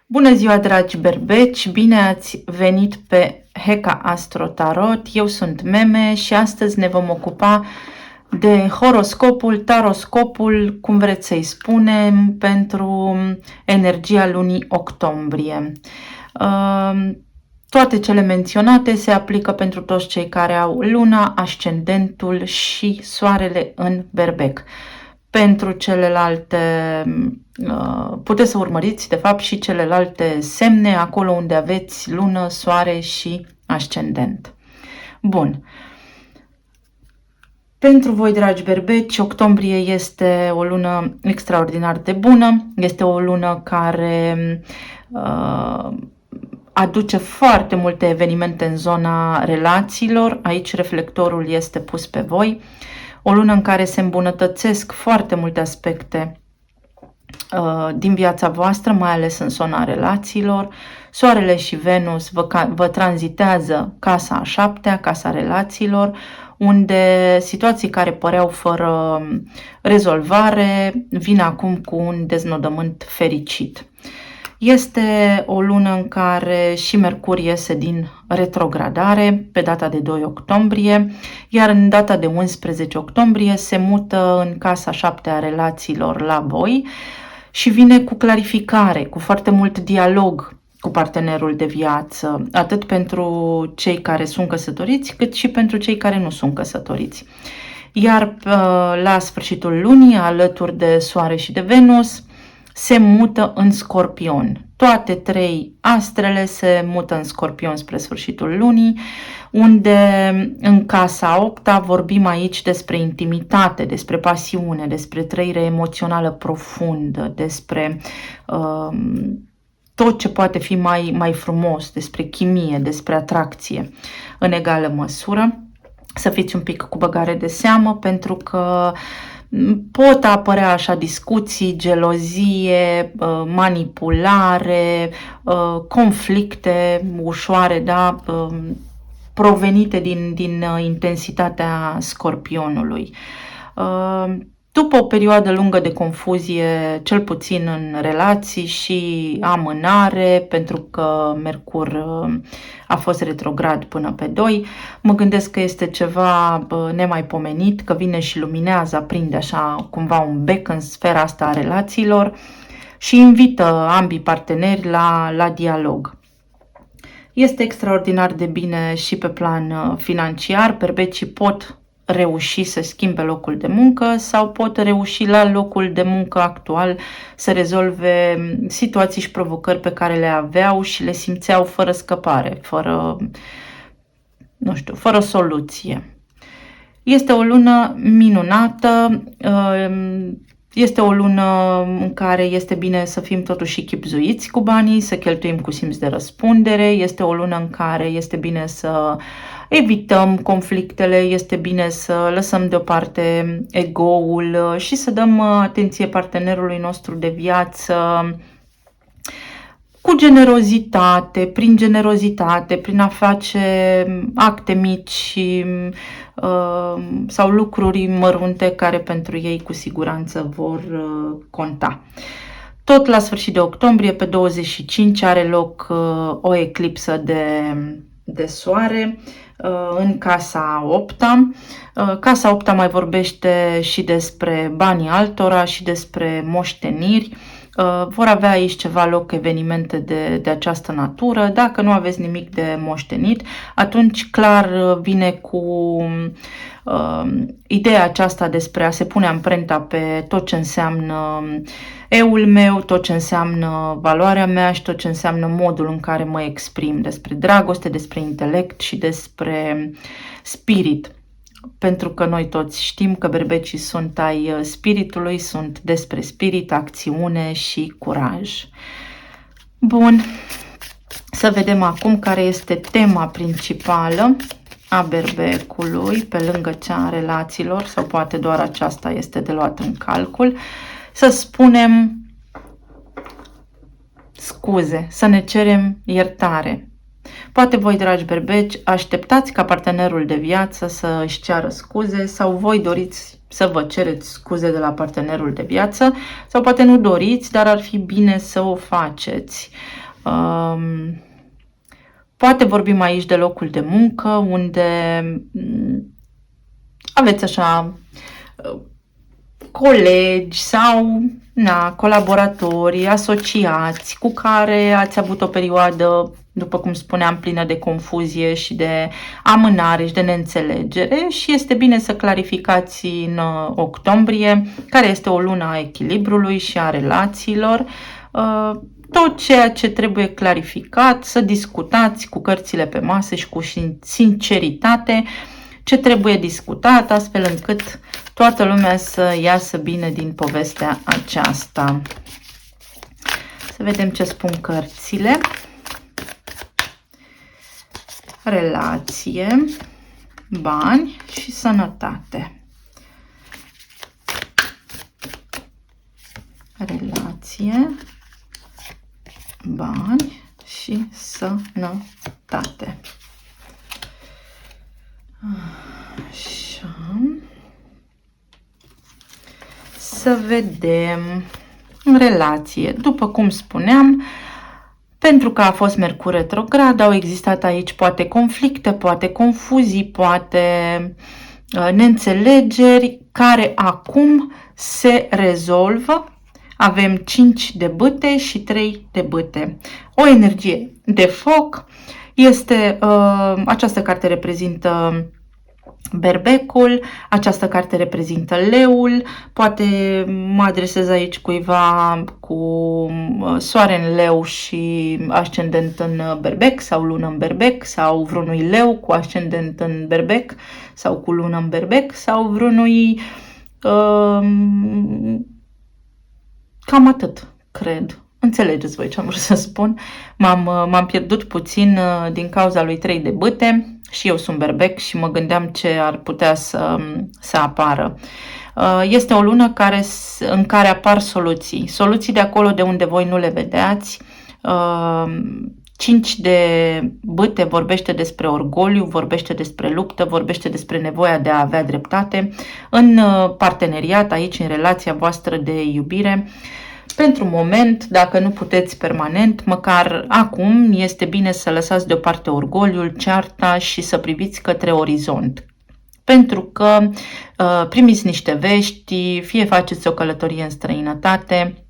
Bună ziua, dragi berbeci! Bine ați venit pe Heka Astro Tarot. Eu sunt Meme și astăzi ne vom ocupa de horoscopul, taroscopul, cum vreți să-i spunem, pentru energia lunii octombrie. Toate cele menționate se aplică pentru toți cei care au luna, ascendentul și soarele în berbec. Pentru celelalte, puteți să urmăriți de fapt și celelalte semne acolo unde aveți lună, soare și ascendent. Bun. Pentru voi, dragi berbeci, octombrie este o lună extraordinar de bună. Este o lună care aduce foarte multe evenimente în zona relațiilor. Aici reflectorul este pus pe voi. O lună în care se îmbunătățesc foarte multe aspecte din viața voastră, mai ales în zona relațiilor. Soarele și Venus vă tranzitează casa a șaptea, casa relațiilor, unde situații care păreau fără rezolvare vin acum cu un deznodământ fericit. Este o lună în care și Mercur iese din retrogradare pe data de 2 octombrie, iar în data de 11 octombrie se mută în casa 7 a relațiilor la voi și vine cu clarificare, cu foarte mult dialog cu partenerul de viață, atât pentru cei care sunt căsătoriți, cât și pentru cei care nu sunt căsătoriți. Iar la sfârșitul lunii, alături de Soare și de Venus, se mută în Scorpion. Toate trei astrele se mută în Scorpion spre sfârșitul lunii, unde în casa 8-a vorbim aici despre intimitate, despre pasiune, despre trăire emoțională profundă, despre tot ce poate fi mai frumos, despre chimie, despre atracție în egală măsură. Să fiți un pic cu băgare de seamă, pentru că pot apărea așa discuții, gelozie, manipulare, conflicte ușoare, da, provenite din intensitatea Scorpionului. După o perioadă lungă de confuzie, cel puțin în relații și amânare, pentru că Mercur a fost retrograd până pe 2, mă gândesc că este ceva nemaipomenit, că vine și luminează, aprinde așa cumva un bec în sfera asta a relațiilor și invită ambii parteneri la dialog. Este extraordinar de bine și pe plan financiar. Berbecii pot reuși să schimbe locul de muncă sau pot reuși la locul de muncă actual să rezolve situații și provocări pe care le aveau și le simțeau fără scăpare, fără soluție. Este o lună minunată, este o lună în care este bine să fim totuși chibzuiți cu banii, să cheltuim cu simț de răspundere, este o lună în care este bine să evităm conflictele, este bine să lăsăm deoparte ego-ul și să dăm atenție partenerului nostru de viață cu generozitate, prin a face acte mici sau lucruri mărunte care pentru ei cu siguranță vor conta. Tot la sfârșit de octombrie, pe 25, are loc o eclipsă de soare în casa 8-a. Casa 8-a mai vorbește și despre banii altora și despre moșteniri. Vor avea aici ceva loc evenimente de această natură. Dacă nu aveți nimic de moștenit, atunci clar vine cu ideea aceasta despre a se pune amprenta pe tot ce înseamnă eu-ul meu, tot ce înseamnă valoarea mea și tot ce înseamnă modul în care mă exprim, despre dragoste, despre intelect și despre spirit. Pentru că noi toți știm că berbecii sunt ai spiritului, sunt despre spirit, acțiune și curaj. Bun, să vedem acum care este tema principală a berbecului, pe lângă cea a relațiilor, sau poate doar aceasta este de luat în calcul. Să spunem scuze, să ne cerem iertare. Poate voi, dragi berbeci, așteptați ca partenerul de viață să își ceară scuze sau voi doriți să vă cereți scuze de la partenerul de viață sau poate nu doriți, dar ar fi bine să o faceți. Poate vorbim aici de locul de muncă unde aveți așa colegi sau colaboratori, asociați cu care ați avut o perioadă, după cum spuneam, plină de confuzie și de amânare și de neînțelegere și este bine să clarificați în octombrie, care este o lună a echilibrului și a relațiilor, tot ceea ce trebuie clarificat, să discutați cu cărțile pe masă și cu sinceritate ce trebuie discutat, astfel încât toată lumea să iasă bine din povestea aceasta. Să vedem ce spun cărțile. Relație, bani și sănătate. Relație, bani și sănătate. Așa. Să vedem relație. După cum spuneam, pentru că a fost Mercur retrograd, au existat aici poate conflicte, poate confuzii, poate neînțelegeri care acum se rezolvă. Avem 5 de bâte și 3 de bâte. O energie de foc. Această carte reprezintă berbecul, această carte reprezintă leul, poate mă adresez aici cuiva cu soare în leu și ascendent în berbec sau lună în berbec sau vreunui leu cu ascendent în berbec sau cu lună în berbec sau vreunui cam atât, cred. Înțelegeți voi ce am vrut să spun. M-am pierdut puțin din cauza lui 3 de bâte și eu sunt berbec și mă gândeam ce ar putea să apară. Este o lună în care apar soluții. Soluții de acolo de unde voi nu le vedeați. 5 de bâte vorbește despre orgoliu, vorbește despre luptă, vorbește despre nevoia de a avea dreptate în parteneriat, aici în relația voastră de iubire. Pentru moment, dacă nu puteți permanent, măcar acum este bine să lăsați deoparte orgoliul, cearta și să priviți către orizont. Pentru că primiți niște vești, fie faceți o călătorie în străinătate,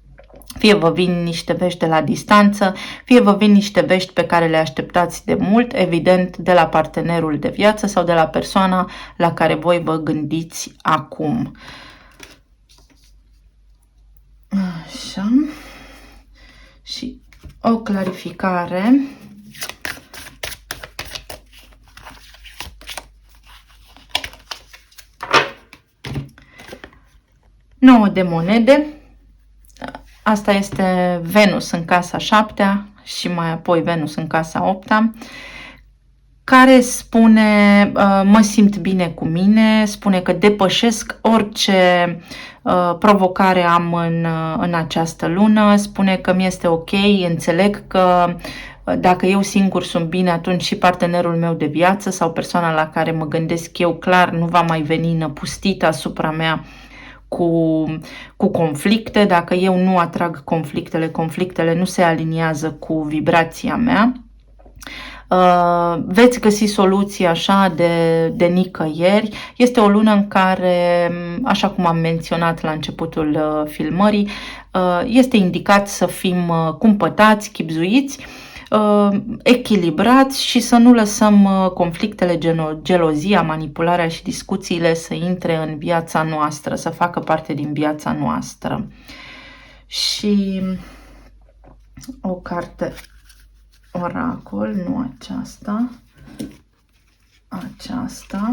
fie vă vin niște vești de la distanță, fie vă vin niște vești pe care le așteptați de mult, evident de la partenerul de viață sau de la persoana la care voi vă gândiți acum. Așa. Și o clarificare. Nouă de monede. Asta este Venus în casa 7-a și mai apoi Venus în casa 8-a, care spune mă simt bine cu mine, spune că depășesc orice provocare am în această lună, spune că mi este ok, înțeleg că dacă eu singur sunt bine, atunci și partenerul meu de viață sau persoana la care mă gândesc eu clar nu va mai veni năpustită asupra mea cu conflicte. Dacă eu nu atrag conflictele nu se aliniază cu vibrația mea. Veți găsi soluții așa de nicăieri. Este o lună în care, așa cum am menționat la începutul filmării, este indicat să fim cumpătați, chibzuiți, echilibrați și să nu lăsăm conflictele, gelozia, manipularea și discuțiile să intre în viața noastră, să facă parte din viața noastră. Și o carte oracol, nu aceasta, aceasta.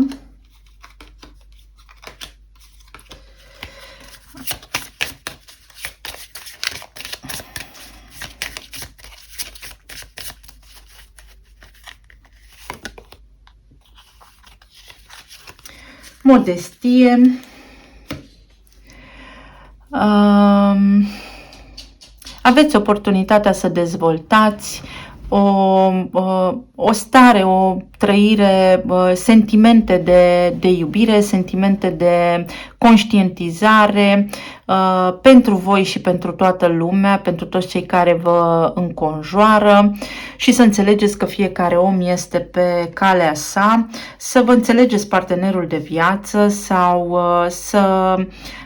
Modestie. Aveți oportunitatea să dezvoltați o stare, o trăire, sentimente de iubire, sentimente de conștientizare pentru voi și pentru toată lumea, pentru toți cei care vă înconjoară și să înțelegeți că fiecare om este pe calea sa, să vă înțelegeți partenerul de viață sau să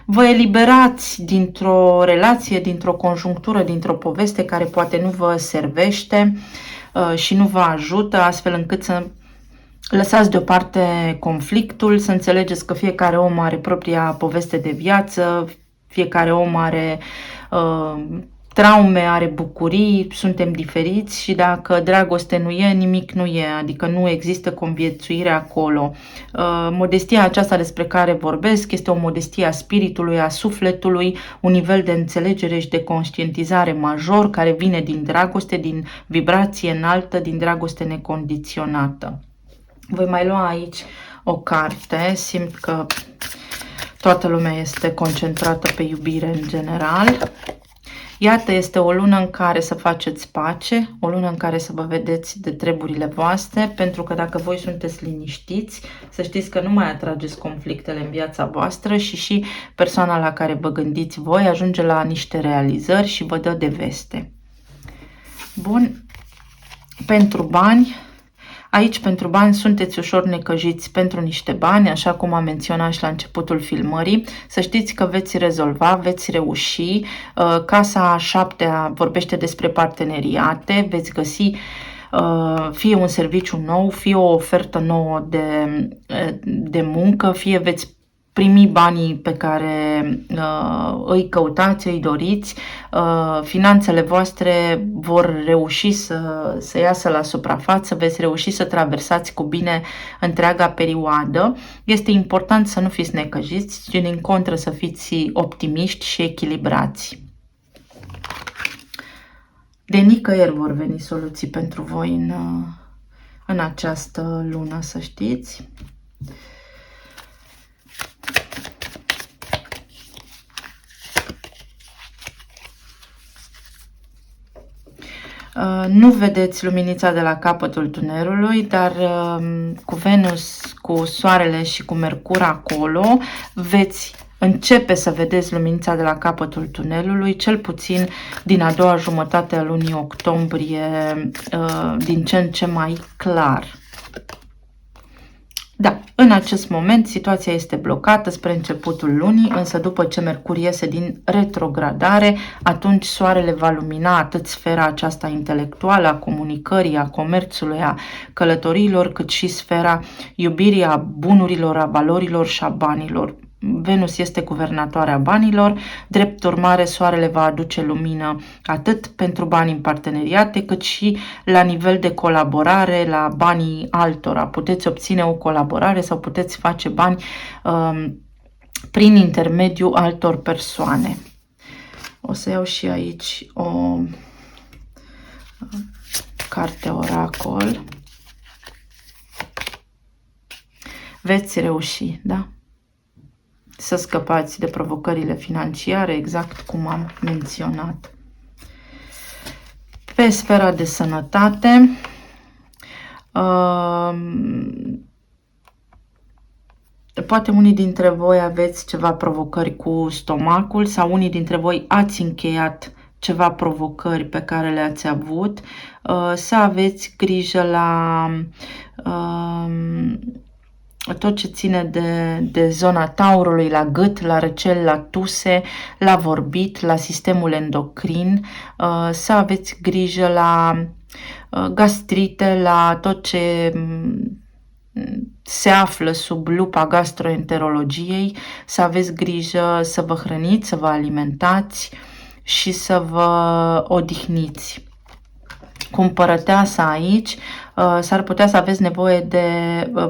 vă eliberați dintr-o relație, dintr-o conjunctură, dintr-o poveste care poate nu vă servește și nu vă ajută, astfel încât să lăsați deoparte conflictul, să înțelegeți că fiecare om are propria poveste de viață, fiecare om are traume, are bucurii, suntem diferiți și dacă dragoste nu e, nimic nu e, adică nu există conviețuire acolo. Modestia aceasta despre care vorbesc este o modestie a spiritului, a sufletului, un nivel de înțelegere și de conștientizare major care vine din dragoste, din vibrație înaltă, din dragoste necondiționată. Voi mai lua aici o carte, simt că toată lumea este concentrată pe iubire în general. Iată, este o lună în care să faceți pace, o lună în care să vă vedeți de treburile voastre, pentru că dacă voi sunteți liniștiți, să știți că nu mai atrageți conflictele în viața voastră și persoana la care vă gândiți voi ajunge la niște realizări și vă dă de veste. Bun, pentru bani. Aici, pentru bani, sunteți ușor necăjiți pentru niște bani, așa cum am menționat și la începutul filmării. Să știți că veți rezolva, veți reuși. Casa a 7-a vorbește despre parteneriate, veți găsi fie un serviciu nou, fie o ofertă nouă de muncă, fie veți primi banii pe care îi căutați, îi doriți, finanțele voastre vor reuși să iasă la suprafață, veți reuși să traversați cu bine întreaga perioadă. Este important să nu fiți necăjiți, ci din contră să fiți optimiști și echilibrați. De nicăieri vor veni soluții pentru voi în această lună, să știți. Nu vedeți luminița de la capătul tunelului, dar cu Venus, cu Soarele și cu Mercur acolo, veți începe să vedeți luminița de la capătul tunelului, cel puțin din a doua jumătate a lunii octombrie, din ce în ce mai clar. Da, în acest moment situația este blocată spre începutul lunii, însă după ce Mercur iese din retrogradare, atunci Soarele va lumina atât sfera aceasta intelectuală, a comunicării, a comerțului, a călătoriilor, cât și sfera iubirii, a bunurilor, a valorilor și a banilor. Venus este guvernatoarea banilor, drept urmare Soarele va aduce lumină atât pentru bani în parteneriate, cât și la nivel de colaborare, la banii altora. Puteți obține o colaborare sau puteți face bani prin intermediul altor persoane. O să iau și aici o carte oracol. Veți reuși, da? Să scăpați de provocările financiare, exact cum am menționat. Pe sfera de sănătate, poate unii dintre voi aveți ceva provocări cu stomacul sau unii dintre voi ați încheiat ceva provocări pe care le-ați avut. Să aveți grijă la tot ce ține de zona taurului, la gât, la răcel, la tuse, la vorbit, la sistemul endocrin, să aveți grijă la gastrite, la tot ce se află sub lupa gastroenterologiei, să aveți grijă să vă hrăniți, să vă alimentați și să vă odihniți. Cu împărăteasa aici, s-ar putea să aveți nevoie de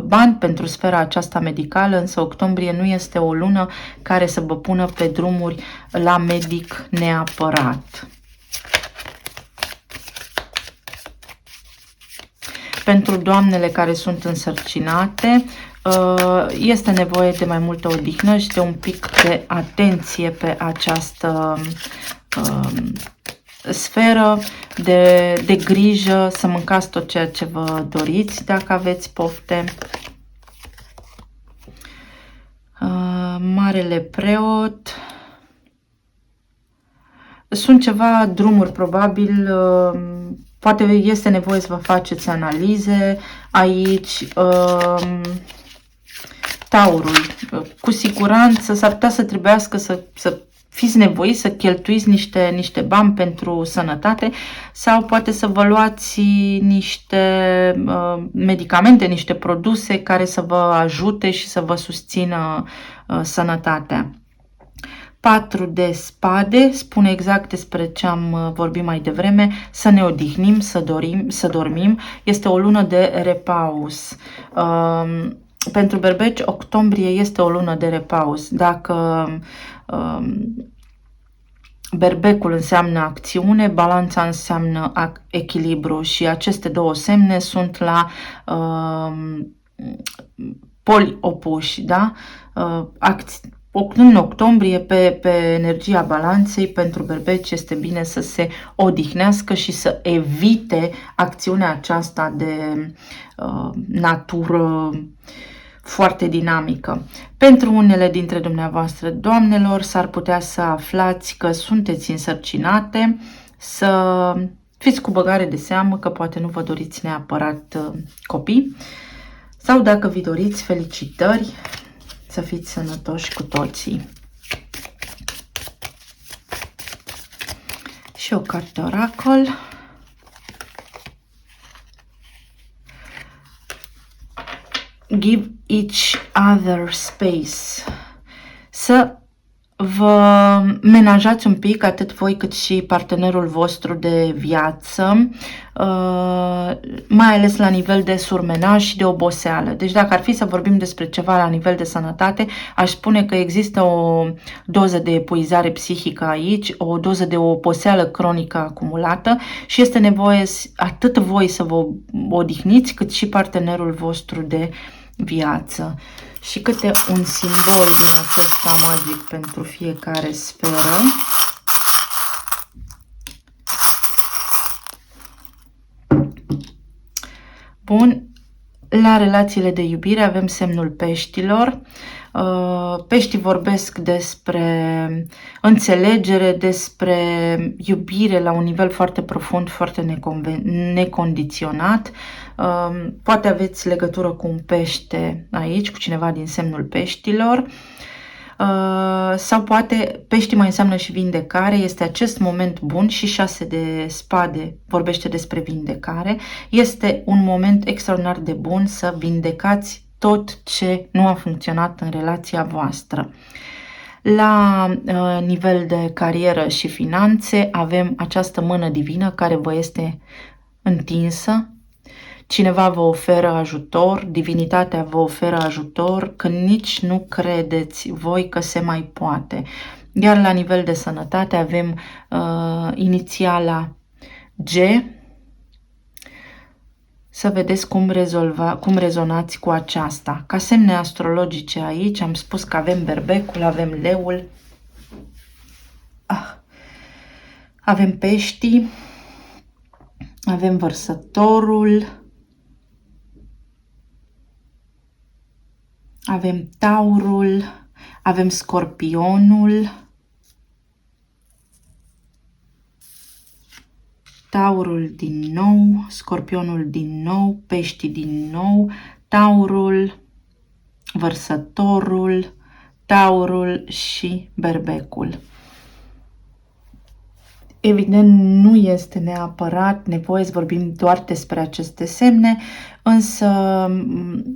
bani pentru sfera aceasta medicală, însă octombrie nu este o lună care să vă pună pe drumuri la medic neapărat. Pentru doamnele care sunt însărcinate, este nevoie de mai multă odihnă și de un pic de atenție pe această sferă de grijă, să mâncați tot ceea ce vă doriți dacă aveți pofte. Marele preot. Sunt ceva drumuri, probabil, poate este nevoie să vă faceți analize aici. Taurul, cu siguranță s-ar putea să trebuiască să fiți nevoiți să cheltuiți niște bani pentru sănătate sau poate să vă luați niște medicamente, niște produse care să vă ajute și să vă susțină sănătatea. 4 de spade spune exact despre ce am vorbit mai devreme, să ne odihnim, să dormim. Este o lună de repaus. Pentru berbeci, octombrie este o lună de repaus. Dacă berbecul înseamnă acțiune, balanța înseamnă echilibru și aceste două semne sunt la poli opuși, da? În octombrie, pe energia balanței, pentru berbeci este bine să se odihnească și să evite acțiunea aceasta de natură foarte dinamică. Pentru unele dintre dumneavoastră, doamnelor, s-ar putea să aflați că sunteți însărcinate, să fiți cu băgare de seamă că poate nu vă doriți neapărat copii sau dacă vi doriți, felicitări, să fiți sănătoși cu toții. Și o carte oracol. Give each other space. Să vă menajați un pic, atât voi cât și partenerul vostru de viață, mai ales la nivel de surmenaj și de oboseală. Deci dacă ar fi să vorbim despre ceva la nivel de sănătate, aș spune că există o doză de epuizare psihică aici, o doză de oboseală cronică acumulată și este nevoie atât voi să vă odihniți, cât și partenerul vostru de viață. Și câte un simbol din acesta magic pentru fiecare sferă. Bun, la relațiile de iubire avem semnul peștilor. Peștii vorbesc despre înțelegere, despre iubire la un nivel foarte profund, foarte necondiționat. Poate aveți legătură cu un pește aici, cu cineva din semnul peștilor. Sau poate peștii mai înseamnă și vindecare, este acest moment bun și 6 de spade vorbește despre vindecare. Este un moment extraordinar de bun să vindecați tot ce nu a funcționat în relația voastră. La nivel de carieră și finanțe avem această mână divină care vă este întinsă. Cineva vă oferă ajutor, divinitatea vă oferă ajutor când nici nu credeți voi că se mai poate. Iar la nivel de sănătate avem inițiala G. Să vedeți cum rezonați cu aceasta. Ca semne astrologice aici am spus că avem berbecul, avem leul, avem peștii, avem vărsătorul, avem taurul, avem scorpionul, taurul din nou, scorpionul din nou, peștii din nou, taurul, vărsătorul, taurul și berbecul. Evident, nu este neapărat nevoie să vorbim doar despre aceste semne, însă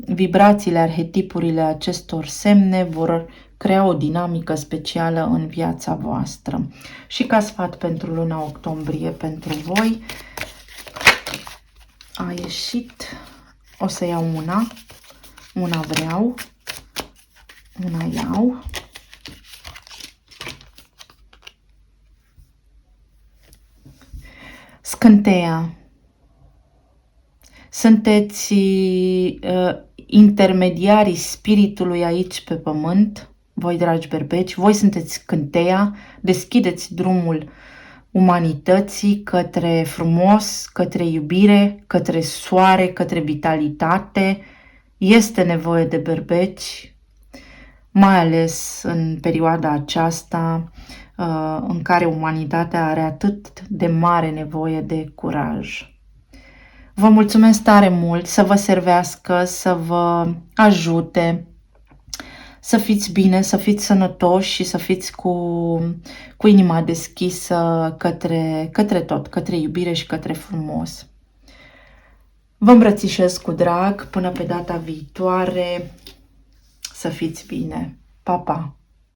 vibrațiile, arhetipurile acestor semne vor crea o dinamică specială în viața voastră. Și ca sfat pentru luna octombrie pentru voi a ieșit, o să iau una vreau, una iau. Scânteia. Sunteți intermediarii spiritului aici pe pământ, voi dragi berbeci, voi sunteți scânteia, deschideți drumul umanității, către frumos, către iubire, către soare, către vitalitate. Este nevoie de berbeci, mai ales în perioada aceasta în care umanitatea are atât de mare nevoie de curaj. Vă mulțumesc tare mult, să vă servească, să vă ajute, să fiți bine, să fiți sănătoși și să fiți cu inima deschisă către tot, către iubire și către frumos. Vă îmbrățișez cu drag până pe data viitoare. Să fiți bine. Pa, pa!